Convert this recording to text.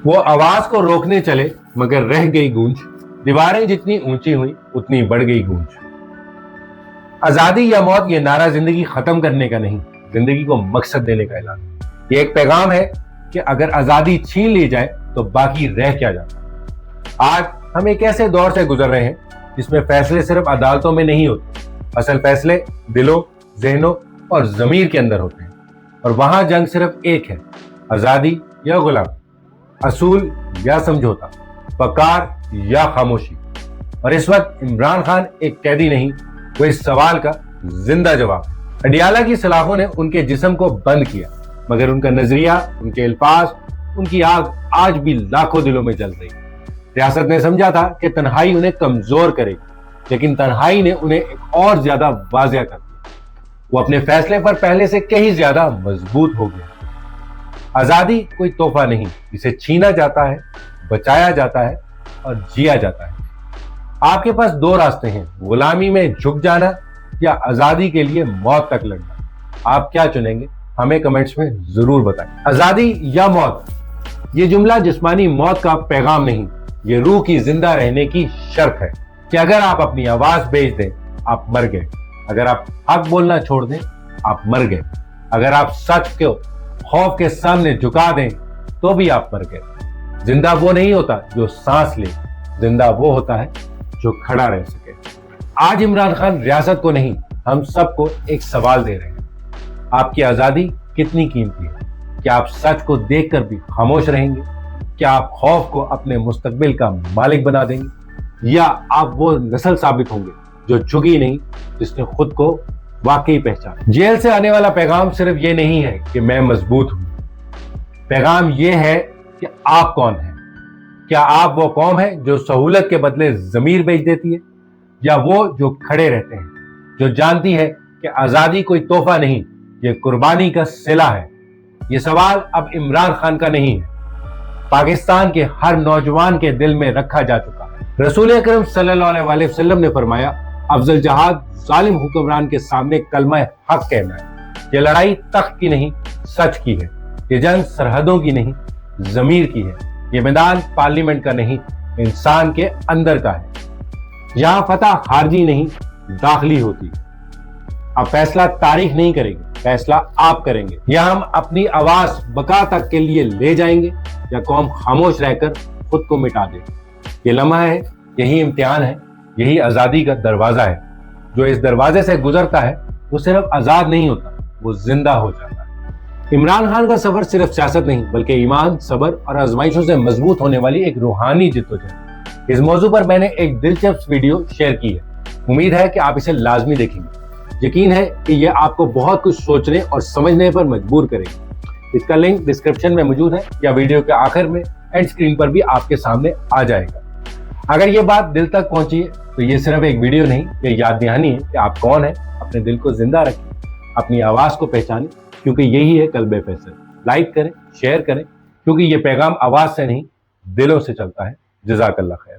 वो आवाज को रोकने चले मगर रह गई गूंज, दीवारें जितनी ऊंची हुई उतनी बढ़ गई गूंज। आजादी या मौत ये नारा जिंदगी खत्म करने का नहीं, जिंदगी को मकसद देने का ऐलान। ये एक पैगाम है कि अगर आजादी छीन ली जाए तो बाकी रह क्या जाता। आज हम एक ऐसे दौर से गुजर रहे हैं जिसमें फैसले सिर्फ अदालतों में नहीं होते, असल फैसले दिलों, जहनों और जमीर के अंदर होते हैं। और वहां जंग सिर्फ एक है, आजादी या गुलामी, असूल या समझौता, वकार या खामोशी। और इस वक्त इमरान खान एक कैदी नहीं, वो इस सवाल का जिंदा जवाब है। अडियाला की सलाखों ने उनके जिस्म को बंद किया, मगर उनका नजरिया, उनके अल्फाज, उनकी आग आज भी लाखों दिलों में जल रही। रियासत ने समझा था कि तन्हाई उन्हें कमजोर करेगी, लेकिन तन्हाई ने उन्हें एक और ज्यादा वाजिया कर दिया। वो अपने फैसले पर पहले से कहीं ज्यादा मजबूत हो गया। आजादी कोई तोहफा नहीं, इसे छीना जाता है, बचाया जाता है और जिया जाता है। आपके पास दो रास्ते हैं, गुलामी में झुक जाना या आजादी के लिए मौत तक लड़ना। आप क्या चुनेंगे? हमें कमेंट्स में जरूर बताएं। आजादी या मौत, ये जुमला जिस्मानी मौत का पैगाम नहीं, ये रूह की जिंदा रहने की शर्त है कि अगर आप अपनी आवाज बेच दें, आप मर गए। अगर आप हक बोलना छोड़ दें, आप मर गए। अगर आप सच को खौफ के सामने झुका दें, तो भी आप मर गए। जिंदा वो नहीं होता जो सांस ले, जिंदा वो होता है जो खड़ा रह सके। आज इमरान खान रियासत को नहीं, हम सबको एक सवाल दे रहे हैं, आपकी आजादी कितनी कीमती है? क्या आप सच को देखकर भी खामोश रहेंगे? क्या आप खौफ को अपने मुस्तकबिल का मालिक बना देंगे? या आप वो नस्ल साबित होंगे जो झुकी नहीं, जिसने खुद को वाकई पहचाना? जेल से आने वाला पैगाम सिर्फ ये नहीं है कि मैं मजबूत हूं, पैगाम ये है कि आप कौन हैं। क्या आप वो कौम है जो सहूलत के बदले जमीर बेच देती है, या वो जो खड़े रहते हैं, जो जानती है कि आजादी कोई तोहफा नहीं, ये कुर्बानी का सिला है? ये सवाल अब इमरान खान का नहीं है, पाकिस्तान के हर नौजवान के दिल में रखा जा चुका है। रसूल अकरम सल्लल्लाहु अलैहि वसल्लम ने फरमाया, अफजल जहाद जालिम हुक्मरान के सामने कलमा हक कहना है। ये लड़ाई तख्त की नहीं, सच की है। ये जंग सरहदों की नहीं, जमीर की है। ये मैदान पार्लियामेंट का नहीं, इंसान के अंदर का है। यहाँ फतह खारजी नहीं, दाखिली होती है। अब फैसला तारीख नहीं करेगी, फैसला आप करेंगे। या हम अपनी आवाज बका तक के लिए ले जाएंगे, या कौम खामोश रहकर खुद को मिटा देगी। ये लम्हा है, यही इम्तिहान है, यही आजादी का दरवाजा है। जो इस दरवाजे से गुजरता है वो सिर्फ आजाद नहीं होता, वो जिंदा हो जाता है। इमरान खान का सफर सिर्फ सियासत नहीं, बल्कि ईमान, सब्र और आजमाइशों से मजबूत होने वाली एक रूहानी जिद्दोजहद। इस मौजू पर मैंने एक दिलचस्प वीडियो शेयर की है, उम्मीद है कि आप इसे लाजमी देखेंगे। यकीन है कि यह आपको बहुत कुछ सोचने और समझने पर मजबूर करेगी। इसका लिंक डिस्क्रिप्शन में मौजूद है, या वीडियो के आखिर में एंड स्क्रीन पर भी आपके सामने आ जाएगा। अगर ये बात दिल तक पहुंची है तो ये सिर्फ एक वीडियो नहीं, ये याद दहानी है कि आप कौन है। अपने दिल को जिंदा रखें, अपनी आवाज को पहचानें, क्योंकि यही है कल्बे फैसल। लाइक करें, शेयर करें, क्योंकि ये पैगाम आवाज से नहीं, दिलों से चलता है। जज़ाकल्लाह खैर।